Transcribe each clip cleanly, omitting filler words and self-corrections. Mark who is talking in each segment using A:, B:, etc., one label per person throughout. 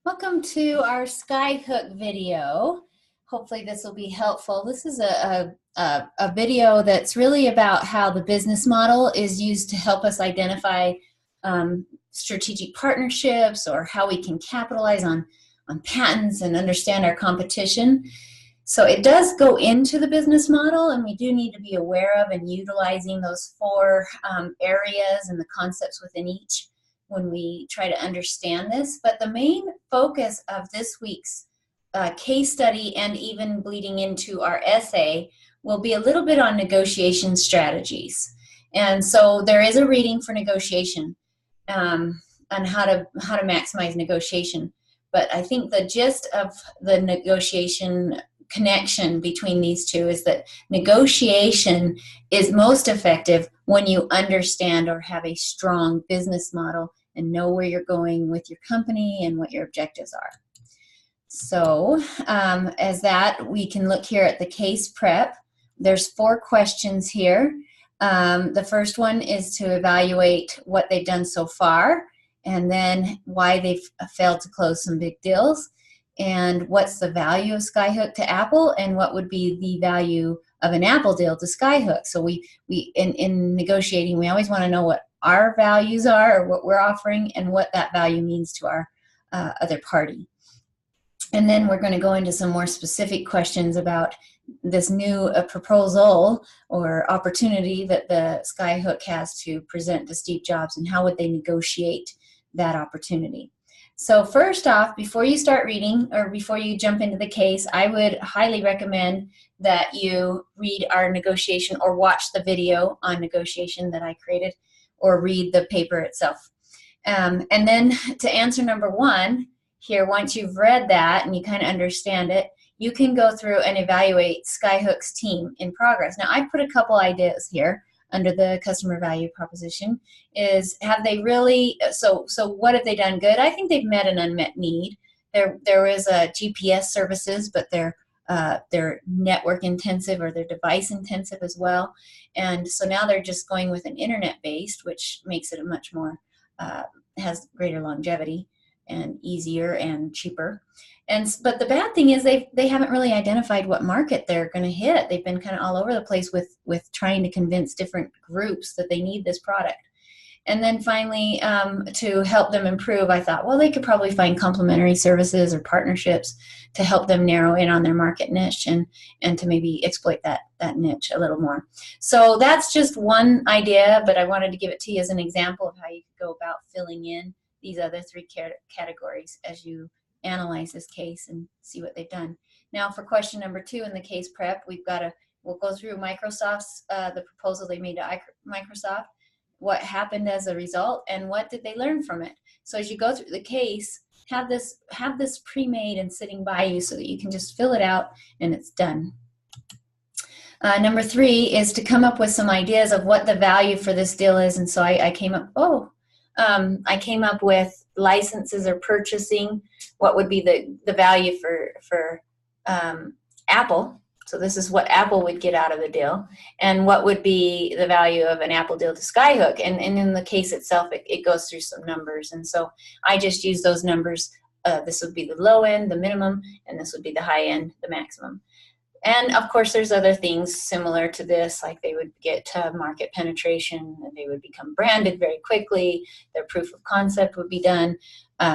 A: Welcome to our Skyhook video. Hopefully this will be helpful. This is a video that's really about how the business model is used to help us identify strategic partnerships or how we can capitalize on patents and understand our competition. So it does go into the business model, and we do need to be aware of and utilizing those four areas and the concepts within each when we try to understand this. But the main focus of this week's case study and even bleeding into our essay will be a little bit on negotiation strategies. And so there is a reading for negotiation on how to maximize negotiation. But I think the gist of the negotiation connection between these two is that negotiation is most effective when you understand or have a strong business model and know where you're going with your company and what your objectives are. So as that, we can look here at the case prep. There's 4 questions here. The first one is to evaluate what they've done so far, and then why they've failed to close some big deals, and what's the value of Skyhook to Apple, and what would be the value of an Apple deal to Skyhook. So we in negotiating, we always want to know what our values are or what we're offering and what that value means to our other party. And then we're going to go into some more specific questions about this new proposal or opportunity that the Skyhook has to present to Steve Jobs, and how would they negotiate that opportunity. So first off, before you start reading or before you jump into the case, I would highly recommend that you read our negotiation or watch the video on negotiation that I created, or read the paper itself. And then to answer number 1 here, once you've read that and you kind of understand it, you can go through and evaluate Skyhook's team in progress. Now, I put a couple ideas here under the customer value proposition. Is, have they really, so what have they done good? I think they've met an unmet need. There is a GPS services, but they're network intensive, or they're device intensive as well. And so now they're just going with an internet based, which makes it a much more, has greater longevity and easier and cheaper. But the bad thing is they haven't really identified what market they're going to hit. They've been kind of all over the place with trying to convince different groups that they need this product. And then finally, to help them improve, I thought, well, they could probably find complementary services or partnerships to help them narrow in on their market niche and to maybe exploit that niche a little more. So that's just one idea, but I wanted to give it to you as an example of how you could go about filling in these other 3 categories as you analyze this case and see what they've done. Now for question number 2 in the case prep, we'll go through Microsoft's, the proposal they made to Microsoft, what happened as a result, and what did they learn from it. So as you go through the case, have this pre-made and sitting by you so that you can just fill it out and it's done. Number 3 is to come up with some ideas of what the value for this deal is. And so I came up with licenses or purchasing. What would be the value for Apple? So this is what Apple would get out of the deal, and what would be the value of an Apple deal to Skyhook. And in the case itself, it goes through some numbers. And so I just use those numbers. This would be the low end, the minimum, and this would be the high end, the maximum. And of course, there's other things similar to this, like they would get market penetration, and they would become branded very quickly. Their proof of concept would be done.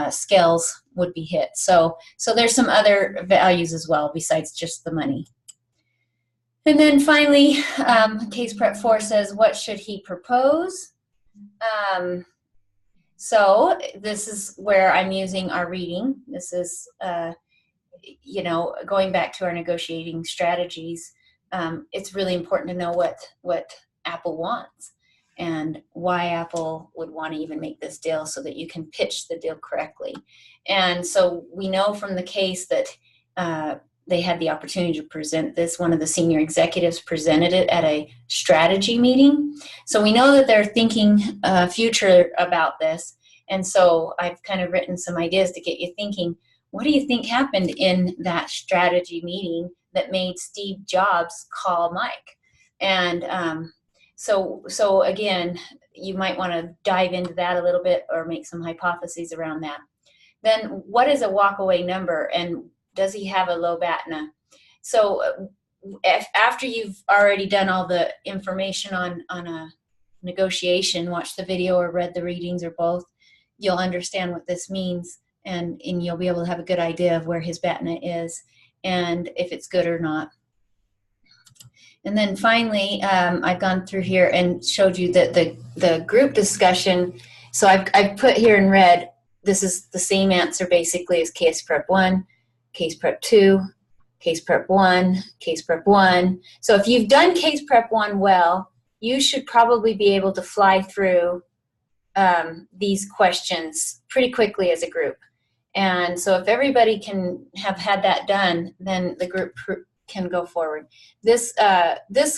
A: Scales would be hit. So there's some other values as well besides just the money. And then finally, case prep 4 says, what should he propose? So this is where I'm using our reading. This is going back to our negotiating strategies. It's really important to know what Apple wants and why Apple would want to even make this deal, so that you can pitch the deal correctly. And so we know from the case that they had the opportunity to present this. One of the senior executives presented it at a strategy meeting. So we know that they're thinking future about this. And so I've kind of written some ideas to get you thinking, what do you think happened in that strategy meeting that made Steve Jobs call Mike? And so again, you might want to dive into that a little bit or make some hypotheses around that. Then what is a walkaway number, and does he have a low BATNA? So after you've already done all the information on a negotiation, watched the video or read the readings or both, you'll understand what this means, and you'll be able to have a good idea of where his BATNA is and if it's good or not. And then finally, I've gone through here and showed you that the group discussion, so I've put here in red, this is the same answer basically as case prep 1, case prep 2, case prep 1, case prep 1. So if you've done case prep 1 well, you should probably be able to fly through these questions pretty quickly as a group. And so if everybody can have had that done, then the group can go forward. This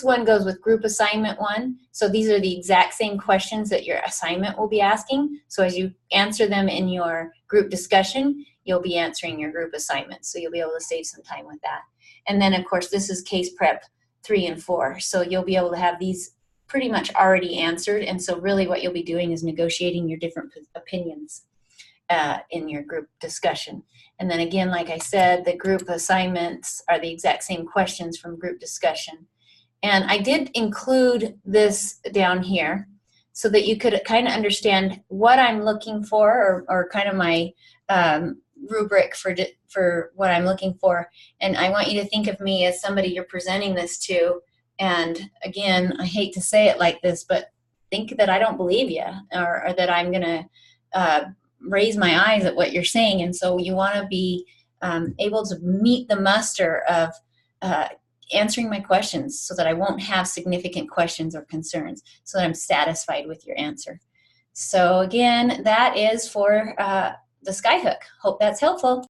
A: one goes with group assignment 1. So these are the exact same questions that your assignment will be asking. So as you answer them in your group discussion, you'll be answering your group assignment. So you'll be able to save some time with that. And then of course this is case prep 3 and 4. So you'll be able to have these pretty much already answered. And so really what you'll be doing is negotiating your different opinions in your group discussion. And then again, like I said, the group assignments are the exact same questions from group discussion. And I did include this down here so that you could kind of understand what I'm looking for, or kind of my rubric for what I'm looking for. And I want you to think of me as somebody you're presenting this to. And again, I hate to say it like this, but think that I don't believe you, or that I'm going to raise my eyes at what you're saying. And so you want to be able to meet the muster of answering my questions so that I won't have significant questions or concerns, so that I'm satisfied with your answer. So again, that is for the Skyhook. Hope that's helpful.